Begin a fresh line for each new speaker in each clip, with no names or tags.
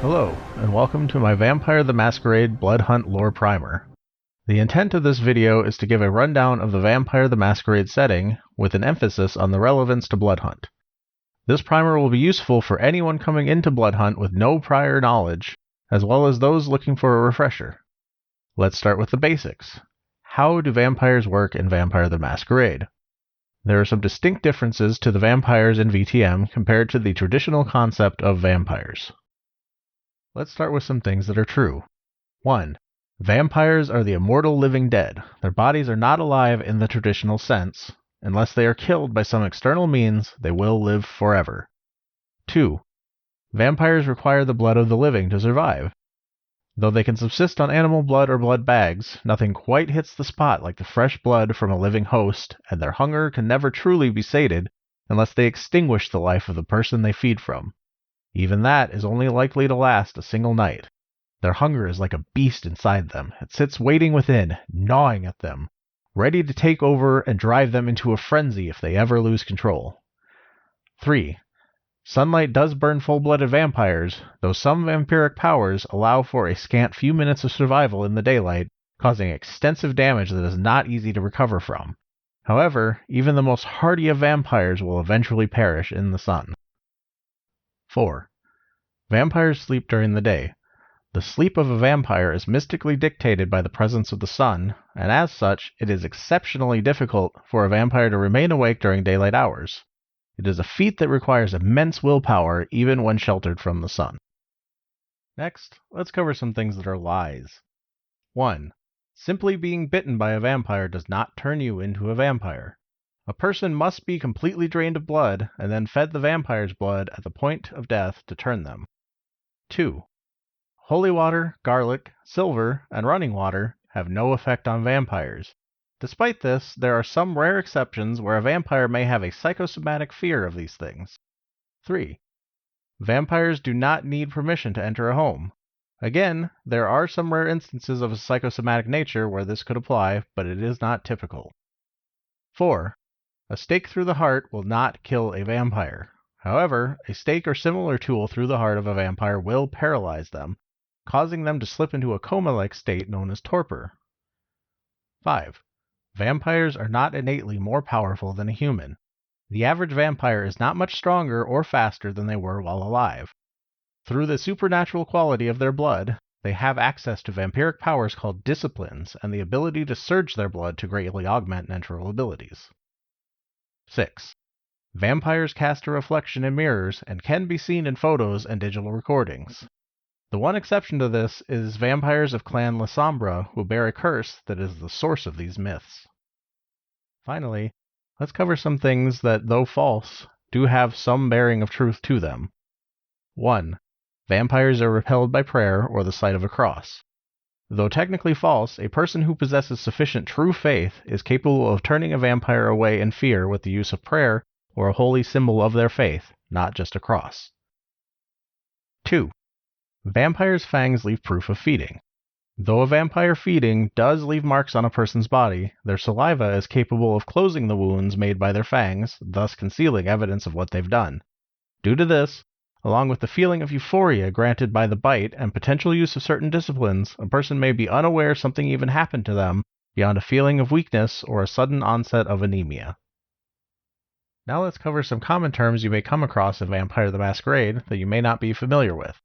Hello, and welcome to my Vampire the Masquerade Bloodhunt lore primer. The intent of this video is to give a rundown of the Vampire the Masquerade setting, with an emphasis on the relevance to Bloodhunt. This primer will be useful for anyone coming into Bloodhunt with no prior knowledge, as well as those looking for a refresher. Let's start with the basics. How do vampires work in Vampire the Masquerade? There are some distinct differences to the vampires in VTM compared to the traditional concept of vampires. Let's start with some things that are true. 1. Vampires are the immortal living dead. Their bodies are not alive in the traditional sense. Unless they are killed by some external means, they will live forever. 2. Vampires require the blood of the living to survive. Though they can subsist on animal blood or blood bags, nothing quite hits the spot like the fresh blood from a living host, and their hunger can never truly be sated unless they extinguish the life of the person they feed from. Even that is only likely to last a single night. Their hunger is like a beast inside them. It sits waiting within, gnawing at them, ready to take over and drive them into a frenzy if they ever lose control. 3. Sunlight does burn full-blooded vampires, though some vampiric powers allow for a scant few minutes of survival in the daylight, causing extensive damage that is not easy to recover from. However, even the most hardy of vampires will eventually perish in the sun. 4. Vampires sleep during the day. The sleep of a vampire is mystically dictated by the presence of the sun, and as such, it is exceptionally difficult for a vampire to remain awake during daylight hours. It is a feat that requires immense willpower even when sheltered from the sun. Next, let's cover some things that are lies. 1. Simply being bitten by a vampire does not turn you into a vampire. A person must be completely drained of blood and then fed the vampire's blood at the point of death to turn them. 2. Holy water, garlic, silver, and running water have no effect on vampires. Despite this, there are some rare exceptions where a vampire may have a psychosomatic fear of these things. 3. Vampires do not need permission to enter a home. Again, there are some rare instances of a psychosomatic nature where this could apply, but it is not typical. 4. A stake through the heart will not kill a vampire. However, a stake or similar tool through the heart of a vampire will paralyze them, causing them to slip into a coma-like state known as torpor. 5. Vampires are not innately more powerful than a human. The average vampire is not much stronger or faster than they were while alive. Through the supernatural quality of their blood, they have access to vampiric powers called disciplines and the ability to surge their blood to greatly augment natural abilities. 6. Vampires cast a reflection in mirrors and can be seen in photos and digital recordings. The one exception to this is vampires of Clan La Sombra, who bear a curse that is the source of these myths. Finally, let's cover some things that, though false, do have some bearing of truth to them. 1. Vampires are repelled by prayer or the sight of a cross. Though technically false, a person who possesses sufficient true faith is capable of turning a vampire away in fear with the use of prayer or a holy symbol of their faith, not just a cross. 2. Vampires' fangs leave proof of feeding. Though a vampire feeding does leave marks on a person's body, their saliva is capable of closing the wounds made by their fangs, thus concealing evidence of what they've done. Due to this, along with the feeling of euphoria granted by the bite and potential use of certain disciplines, a person may be unaware something even happened to them beyond a feeling of weakness or a sudden onset of anemia. Now let's cover some common terms you may come across in Vampire the Masquerade that you may not be familiar with.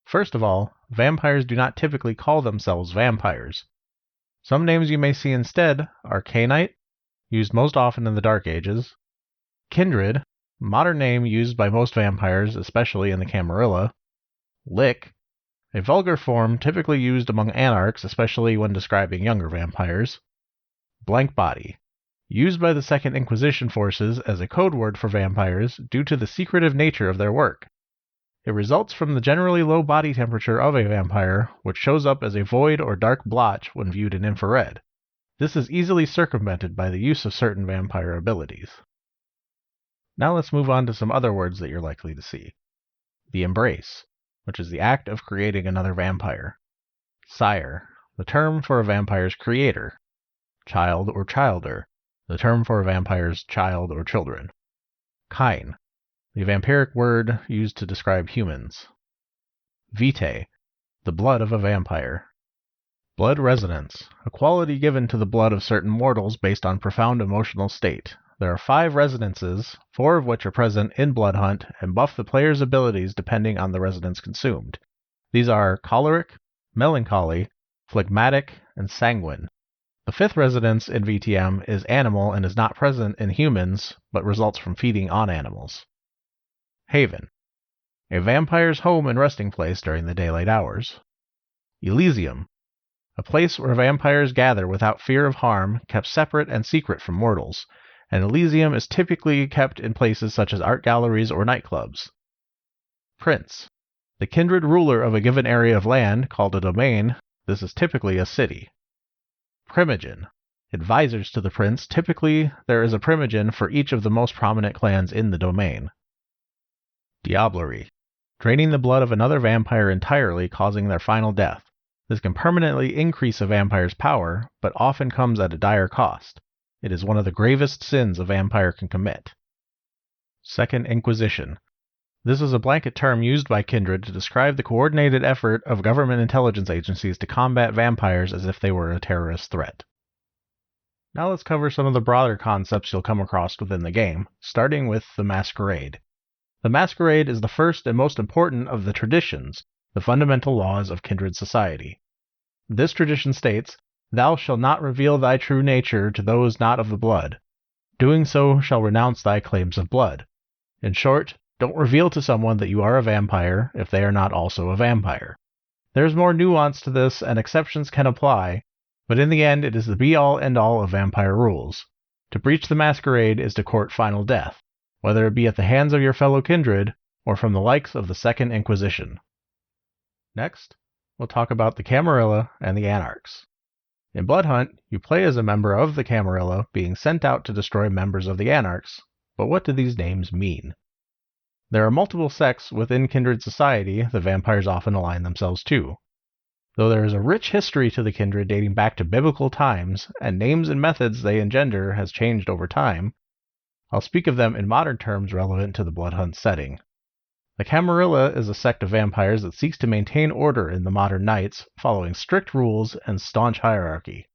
First of all, vampires do not typically call themselves vampires. Some names you may see instead are Cainite, used most often in the Dark Ages, Kindred, modern name used by most vampires, especially in the Camarilla, Lick, a vulgar form typically used among Anarchs, especially when describing younger vampires, Blank Body, used by the Second Inquisition forces as a code word for vampires due to the secretive nature of their work. It results from the generally low body temperature of a vampire, which shows up as a void or dark blotch when viewed in infrared. This is easily circumvented by the use of certain vampire abilities. Now let's move on to some other words that you're likely to see. The embrace, which is the act of creating another vampire. Sire, the term for a vampire's creator. Child or childer, the term for a vampire's child or children. Kine, the vampiric word used to describe humans. Vitae, the blood of a vampire. Blood resonance, a quality given to the blood of certain mortals based on profound emotional state. There are 5 resonances, 4 of which are present in Bloodhunt and buff the player's abilities depending on the resonance consumed. These are choleric, melancholy, phlegmatic, and sanguine. The 5th resonance in VTM is animal and is not present in humans, but results from feeding on animals. Haven, a vampire's home and resting place during the daylight hours. Elysium, a place where vampires gather without fear of harm, kept separate and secret from mortals, and Elysium is typically kept in places such as art galleries or nightclubs. Prince, the kindred ruler of a given area of land, called a domain. This is typically a city. Primogen, advisors to the prince. Typically, there is a primogen for each of the most prominent clans in the domain. Diablerie, draining the blood of another vampire entirely, causing their final death. This can permanently increase a vampire's power, but often comes at a dire cost. It is one of the gravest sins a vampire can commit. Second Inquisition. This is a blanket term used by Kindred to describe the coordinated effort of government intelligence agencies to combat vampires as if they were a terrorist threat. Now let's cover some of the broader concepts you'll come across within the game, starting with the Masquerade. The Masquerade is the first and most important of the traditions, the fundamental laws of Kindred society. This tradition states, "Thou shalt not reveal thy true nature to those not of the blood. Doing so shall renounce thy claims of blood." In short, don't reveal to someone that you are a vampire if they are not also a vampire. There's more nuance to this and exceptions can apply, but in the end it is the be-all end-all of vampire rules. To breach the Masquerade is to court final death, whether it be at the hands of your fellow kindred or from the likes of the Second Inquisition. Next, we'll talk about the Camarilla and the Anarchs. In Bloodhunt, you play as a member of the Camarilla being sent out to destroy members of the Anarchs, but what do these names mean? There are multiple sects within Kindred society the vampires often align themselves to. Though there is a rich history to the Kindred dating back to biblical times, and names and methods they engender has changed over time, I'll speak of them in modern terms relevant to the Bloodhunt setting. The Camarilla is a sect of vampires that seeks to maintain order in the modern Knights, following strict rules and staunch hierarchy.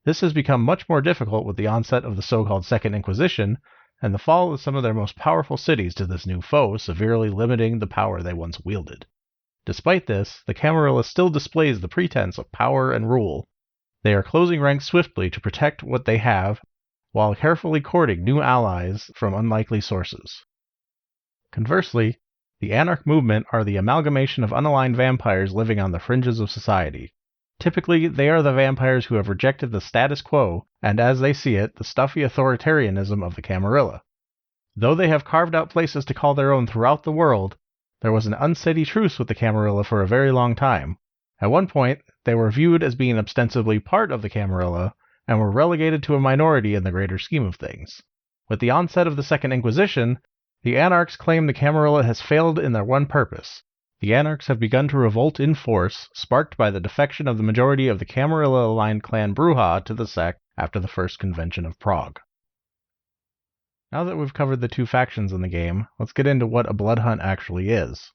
This has become much more difficult with the onset of the so-called Second Inquisition, and the fall of some of their most powerful cities to this new foe, severely limiting the power they once wielded. Despite this, the Camarilla still displays the pretense of power and rule. They are closing ranks swiftly to protect what they have, while carefully courting new allies from unlikely sources. Conversely, the Anarch movement are the amalgamation of unaligned vampires living on the fringes of society. Typically, they are the vampires who have rejected the status quo, and as they see it, the stuffy authoritarianism of the Camarilla. Though they have carved out places to call their own throughout the world, there was an unsteady truce with the Camarilla for a very long time. At one point, they were viewed as being ostensibly part of the Camarilla, and were relegated to a minority in the greater scheme of things. With the onset of the Second Inquisition, the Anarchs claim the Camarilla has failed in their one purpose. The Anarchs have begun to revolt in force, sparked by the defection of the majority of the Camarilla-aligned clan Brujah to the sect after the First Convention of Prague. Now that we've covered the two factions in the game, let's get into what a Bloodhunt actually is.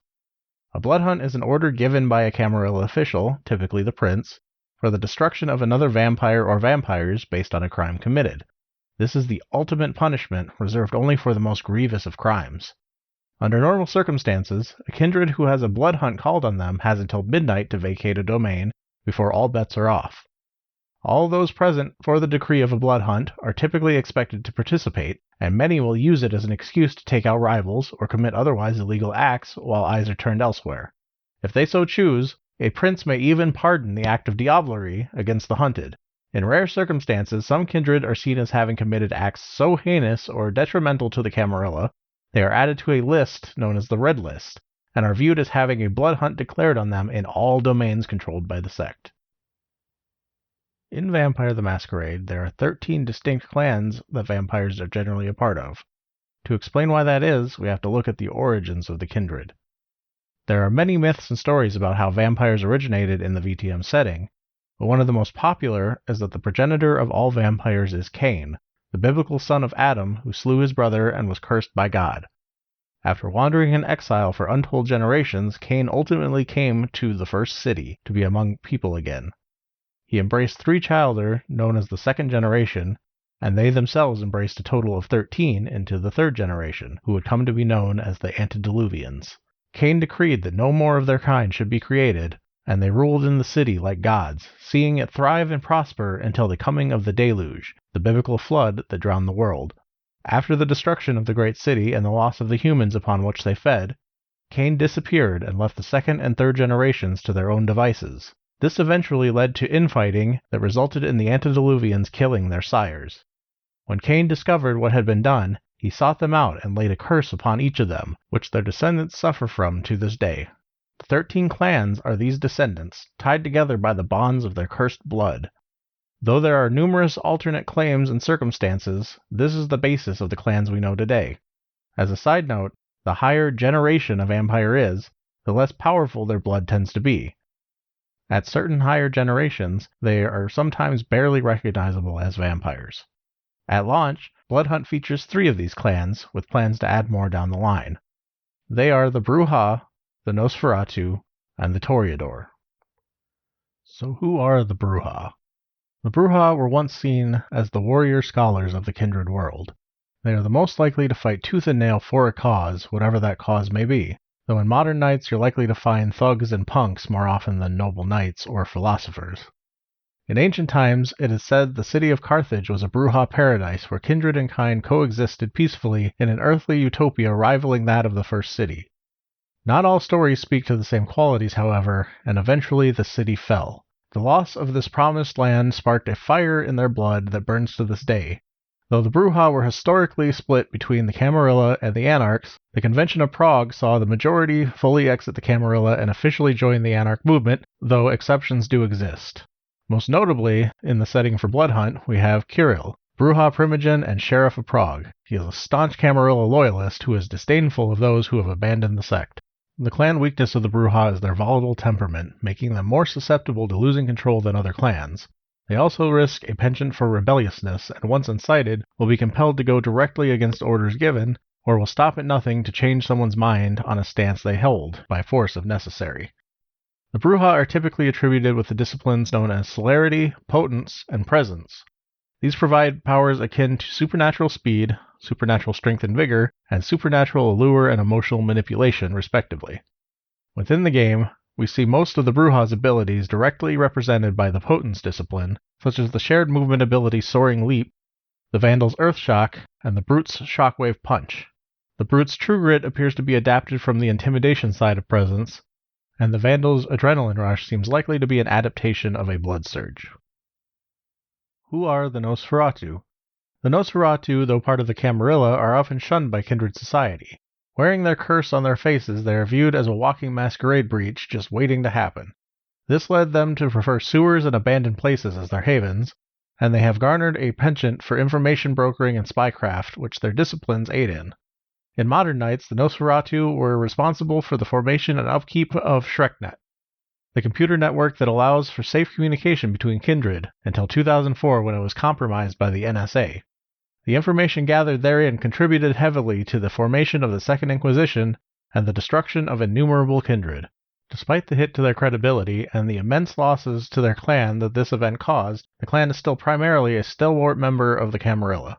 A Bloodhunt is an order given by a Camarilla official, typically the prince, for the destruction of another vampire or vampires based on a crime committed. This is the ultimate punishment, reserved only for the most grievous of crimes. Under normal circumstances, a kindred who has a Bloodhunt called on them has until midnight to vacate a domain before all bets are off. All those present for the decree of a Bloodhunt are typically expected to participate, and many will use it as an excuse to take out rivals or commit otherwise illegal acts while eyes are turned elsewhere. If they so choose, a prince may even pardon the act of diablerie against the hunted. In rare circumstances, some kindred are seen as having committed acts so heinous or detrimental to the Camarilla, they are added to a list known as the Red List, and are viewed as having a Bloodhunt declared on them in all domains controlled by the sect. In Vampire the Masquerade, there are 13 distinct clans that vampires are generally a part of. To explain why that is, we have to look at the origins of the kindred. There are many myths and stories about how vampires originated in the VTM setting, but one of the most popular is that the progenitor of all vampires is Cain, the biblical son of Adam who slew his brother and was cursed by God. After wandering in exile for untold generations, Cain ultimately came to the first city to be among people again. He embraced 3 children, known as the second generation, and they themselves embraced a total of 13 into the third generation, who would come to be known as the Antediluvians. Cain decreed that no more of their kind should be created, and they ruled in the city like gods, seeing it thrive and prosper until the coming of the deluge, the biblical flood that drowned the world. After the destruction of the great city and the loss of the humans upon which they fed, Cain disappeared and left the second and third generations to their own devices. This eventually led to infighting that resulted in the Antediluvians killing their sires. When Cain discovered what had been done, he sought them out and laid a curse upon each of them, which their descendants suffer from to this day. The 13 clans are these descendants, tied together by the bonds of their cursed blood. Though there are numerous alternate claims and circumstances, this is the basis of the clans we know today. As a side note, the higher generation a vampire is, the less powerful their blood tends to be. At certain higher generations, they are sometimes barely recognizable as vampires. At launch, Bloodhunt features 3 of these clans, with plans to add more down the line. They are the Brujah, the Nosferatu, and the Toreador. So who are the Brujah? The Brujah were once seen as the warrior scholars of the kindred world. They are the most likely to fight tooth and nail for a cause, whatever that cause may be, though in modern nights you're likely to find thugs and punks more often than noble knights or philosophers. In ancient times, it is said the city of Carthage was a Brujah paradise where kindred and kind coexisted peacefully in an earthly utopia rivaling that of the first city. Not all stories speak to the same qualities, however, and eventually the city fell. The loss of this promised land sparked a fire in their blood that burns to this day. Though the Brujah were historically split between the Camarilla and the Anarchs, the Convention of Prague saw the majority fully exit the Camarilla and officially join the Anarch movement, though exceptions do exist. Most notably, in the setting for Bloodhunt, we have Kirill, Brujah Primogen and Sheriff of Prague. He is a staunch Camarilla loyalist who is disdainful of those who have abandoned the sect. The clan weakness of the Brujah is their volatile temperament, making them more susceptible to losing control than other clans. They also risk a penchant for rebelliousness, and once incited, will be compelled to go directly against orders given, or will stop at nothing to change someone's mind on a stance they hold, by force if necessary. The Brujah are typically attributed with the disciplines known as celerity, potence, and presence. These provide powers akin to supernatural speed, supernatural strength and vigor, and supernatural allure and emotional manipulation, respectively. Within the game, we see most of the Brujah's abilities directly represented by the potence discipline, such as the shared movement ability Soaring Leap, the Vandal's Earth Shock, and the Brute's Shockwave Punch. The Brute's True Grit appears to be adapted from the intimidation side of presence, and the Vandal's Adrenaline Rush seems likely to be an adaptation of a Blood Surge. Who are the Nosferatu? The Nosferatu, though part of the Camarilla, are often shunned by kindred society. Wearing their curse on their faces, they are viewed as a walking masquerade breach just waiting to happen. This led them to prefer sewers and abandoned places as their havens, and they have garnered a penchant for information brokering and spycraft, which their disciplines aid in. In modern nights, the Nosferatu were responsible for the formation and upkeep of SchreckNet, the computer network that allows for safe communication between kindred, until 2004 when it was compromised by the NSA. The information gathered therein contributed heavily to the formation of the Second Inquisition and the destruction of innumerable kindred. Despite the hit to their credibility and the immense losses to their clan that this event caused, the clan is still primarily a stalwart member of the Camarilla.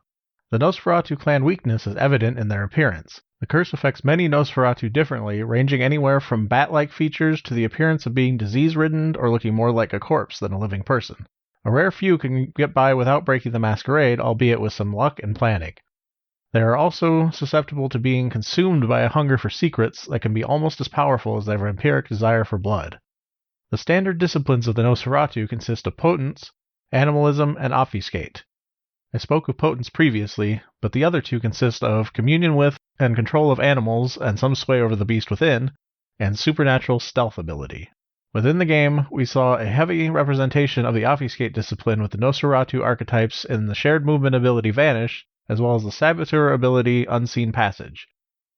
The Nosferatu clan weakness is evident in their appearance. The curse affects many Nosferatu differently, ranging anywhere from bat-like features to the appearance of being disease-ridden or looking more like a corpse than a living person. A rare few can get by without breaking the masquerade, albeit with some luck and planning. They are also susceptible to being consumed by a hunger for secrets that can be almost as powerful as their vampiric desire for blood. The standard disciplines of the Nosferatu consist of potence, animalism, and obfuscate. I spoke of potence previously, but the other two consist of communion with and control of animals and some sway over the beast within, and supernatural stealth ability. Within the game, we saw a heavy representation of the obfuscate discipline with the Nosferatu archetypes in the shared movement ability Vanish, as well as the saboteur ability Unseen Passage.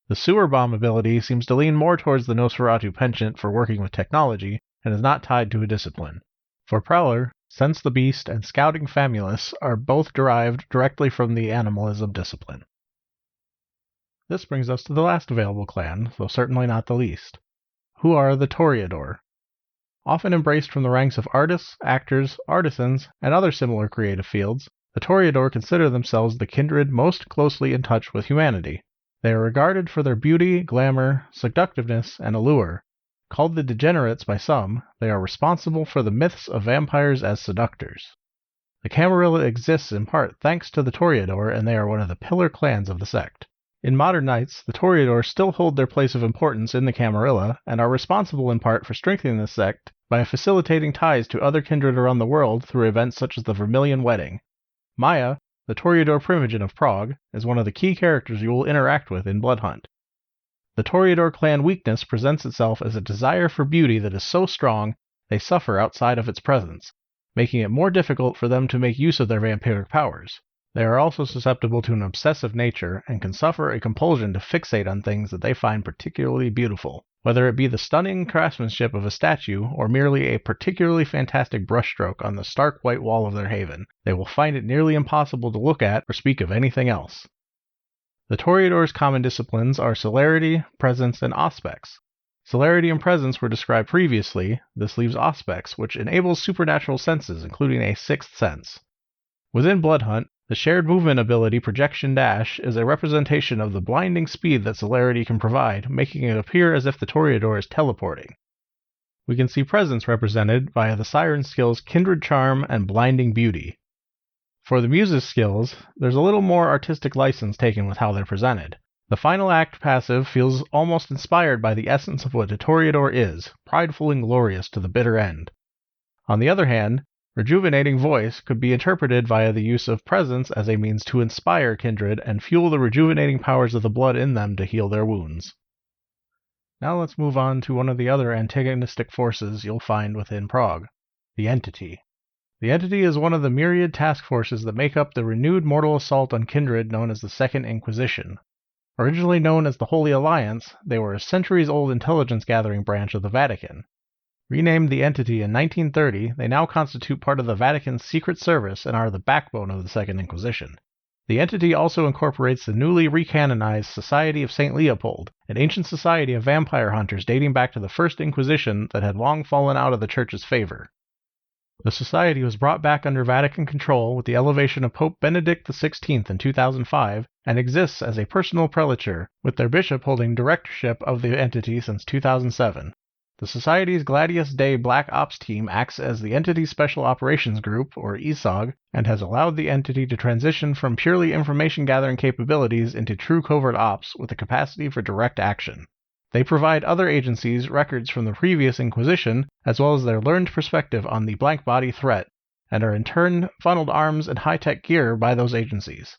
The sewer bomb ability seems to lean more towards the Nosferatu penchant for working with technology, and is not tied to a discipline. For Prowler, Sense the Beast and Scouting Famulus are both derived directly from the animalism discipline. This brings us to the last available clan, though certainly not the least. Who are the Toreador? Often embraced from the ranks of artists, actors, artisans, and other similar creative fields, the Toreador consider themselves the kindred most closely in touch with humanity. They are regarded for their beauty, glamour, seductiveness, and allure. Called the degenerates by some, they are responsible for the myths of vampires as seductors. The Camarilla exists in part thanks to the Toreador, and they are one of the pillar clans of the sect. In modern nights, the Toreador still hold their place of importance in the Camarilla, and are responsible in part for strengthening the sect by facilitating ties to other kindred around the world through events such as the Vermilion Wedding. Maya, the Toreador Primogen of Prague, is one of the key characters you will interact with in Bloodhunt. The Toreador clan weakness presents itself as a desire for beauty that is so strong they suffer outside of its presence, making it more difficult for them to make use of their vampiric powers. They are also susceptible to an obsessive nature and can suffer a compulsion to fixate on things that they find particularly beautiful. Whether it be the stunning craftsmanship of a statue or merely a particularly fantastic brushstroke on the stark white wall of their haven, they will find it nearly impossible to look at or speak of anything else. The Toreador's common disciplines are celerity, presence, and auspex. Celerity and presence were described previously. This leaves auspex, which enables supernatural senses, including a sixth sense. Within Bloodhunt, the shared movement ability Projection Dash is a representation of the blinding speed that celerity can provide, making it appear as if the Toreador is teleporting. We can see presence represented via the Siren skills Kindred Charm and Blinding Beauty. For the Muse's skills, there's a little more artistic license taken with how they're presented. The final act passive feels almost inspired by the essence of what a Toreador is, prideful and glorious to the bitter end. On the other hand, Rejuvenating Voice could be interpreted via the use of presence as a means to inspire kindred and fuel the rejuvenating powers of the blood in them to heal their wounds. Now let's move on to one of the other antagonistic forces you'll find within Prague, the Entity. The Entity is one of the myriad task forces that make up the renewed mortal assault on kindred known as the Second Inquisition. Originally known as the Holy Alliance, they were a centuries-old intelligence-gathering branch of the Vatican. Renamed the Entity in 1930, they now constitute part of the Vatican's Secret Service and are the backbone of the Second Inquisition. The Entity also incorporates the newly recanonized Society of St. Leopold, an ancient society of vampire hunters dating back to the First Inquisition that had long fallen out of the Church's favor. The society was brought back under Vatican control with the elevation of Pope Benedict XVI in 2005 and exists as a personal prelature, with their bishop holding directorship of the entity since 2007. The Society's Gladius Day Black Ops team acts as the Entity's Special Operations Group, or ESOG, and has allowed the Entity to transition from purely information-gathering capabilities into true covert ops with a capacity for direct action. They provide other agencies records from the previous Inquisition, as well as their learned perspective on the blank body threat, and are in turn funneled arms and high-tech gear by those agencies.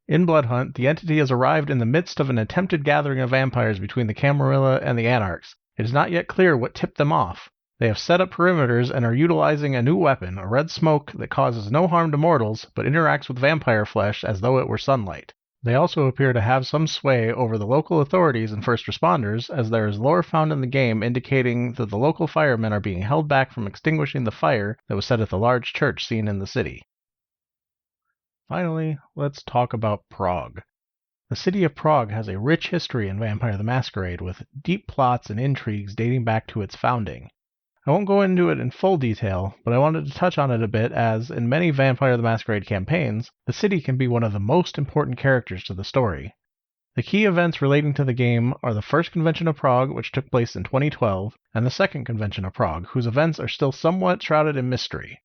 In Bloodhunt, the Entity has arrived in the midst of an attempted gathering of vampires between the Camarilla and the Anarchs. It is not yet clear what tipped them off. They have set up perimeters and are utilizing a new weapon, a red smoke that causes no harm to mortals, but interacts with vampire flesh as though it were sunlight. They also appear to have some sway over the local authorities and first responders, as there is lore found in the game indicating that the local firemen are being held back from extinguishing the fire that was set at the large church seen in the city. Finally, let's talk about Prague. The city of Prague has a rich history in Vampire the Masquerade, with deep plots and intrigues dating back to its founding. I won't go into it in full detail, but I wanted to touch on it a bit as, in many Vampire the Masquerade campaigns, the city can be one of the most important characters to the story. The key events relating to the game are the First Convention of Prague, which took place in 2012, and the Second Convention of Prague, whose events are still somewhat shrouded in mystery.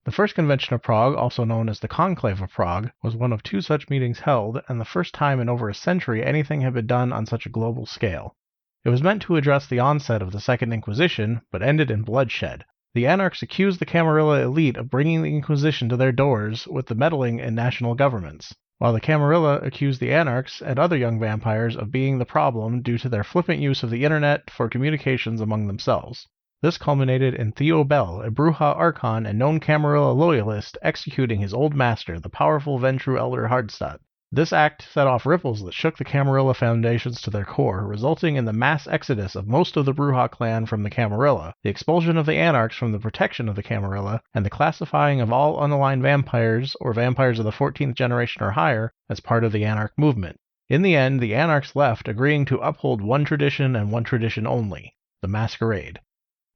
The First Convention of Prague, also known as the Conclave of Prague, was one of two such meetings held, and the first time in over a century anything had been done on such a global scale. It was meant to address the onset of the Second Inquisition, but ended in bloodshed. The Anarchs accused the Camarilla elite of bringing the Inquisition to their doors with the meddling in national governments, while the Camarilla accused the Anarchs and other young vampires of being the problem due to their flippant use of the internet for communications among themselves. This culminated in Theo Bell, a Brujah Archon and known Camarilla loyalist, executing his old master, the powerful Ventru Elder Hardstadt. This act set off ripples that shook the Camarilla foundations to their core, resulting in the mass exodus of most of the Brujah clan from the Camarilla, the expulsion of the Anarchs from the protection of the Camarilla, and the classifying of all unaligned vampires, or vampires of the 14th generation or higher, as part of the Anarch movement. In the end, the Anarchs left, agreeing to uphold one tradition and one tradition only, the Masquerade.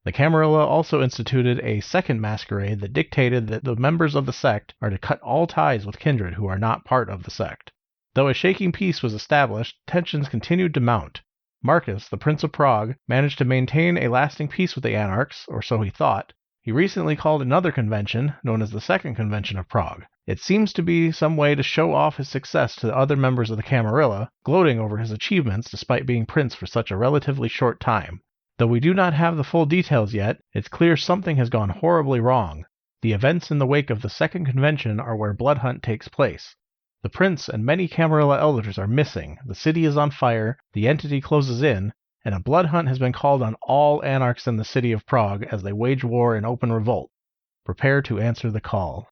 The Camarilla also instituted a second Masquerade that dictated that the members of the sect are to cut all ties with kindred who are not part of the sect. Though a shaking peace was established, tensions continued to mount. Marcus, the Prince of Prague, managed to maintain a lasting peace with the Anarchs, or so he thought. He recently called another convention, known as the Second Convention of Prague. It seems to be some way to show off his success to the other members of the Camarilla, gloating over his achievements despite being prince for such a relatively short time. Though we do not have the full details yet, it's clear something has gone horribly wrong. The events in the wake of the Second Convention are where Bloodhunt takes place. The prince and many Camarilla elders are missing, the city is on fire, the entity closes in, and a blood hunt has been called on all Anarchs in the city of Prague as they wage war in open revolt. Prepare to answer the call.